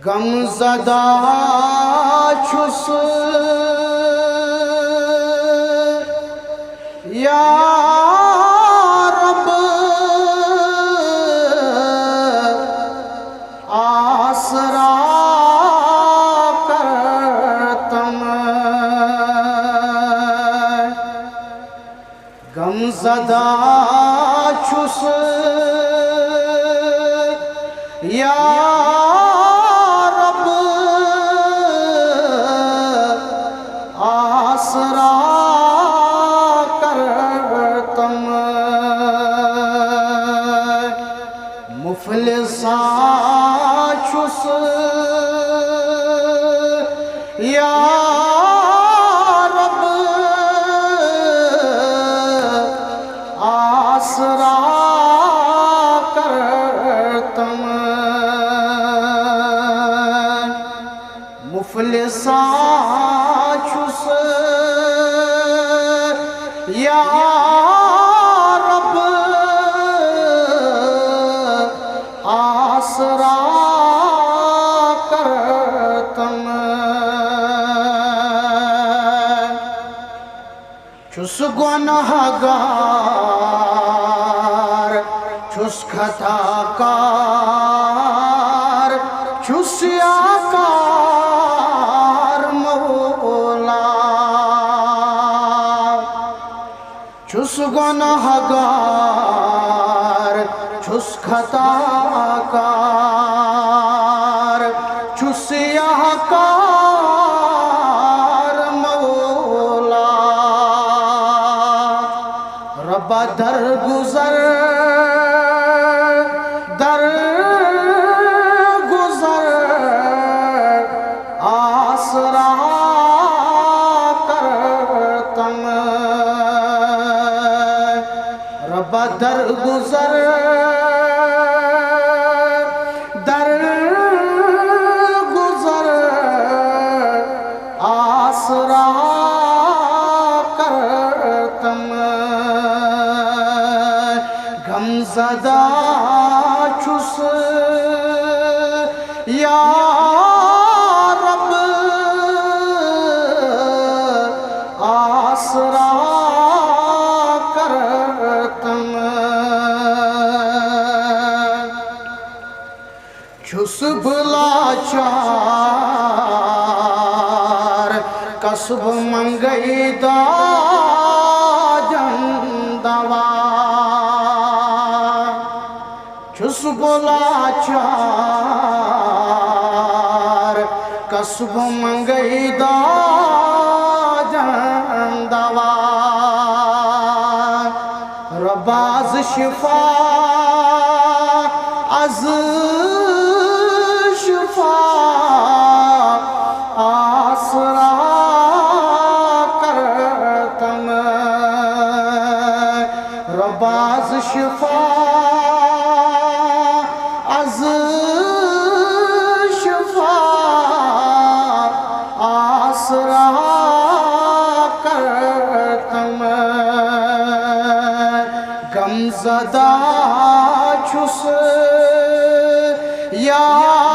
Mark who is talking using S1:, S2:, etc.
S1: غم زدہ چھس یا رب آسرا کرتم غم زدہ چھس یا رب آسرا کرتم مفلسا چھس یا رب آسرا کرتم مفلسا چھس یا رب آسرا کرتم چھس گنہگار چھس خطا کار چھس یاکار مولا چھس گنہگار چھس خطا کار چھس یاکار مولا رب در گزر آسرا کرتم رب در گزر آسرا کرتم غم زدہ چھس یا رب آسرا کرتم چھس بلاچار کسب منگئی دوا چھس بلاچار کسب منگئی دوا رباز شفا از شفا آسرا کرتم رباز شفا از شفا آسرا کرتم غم زدہ چھس یا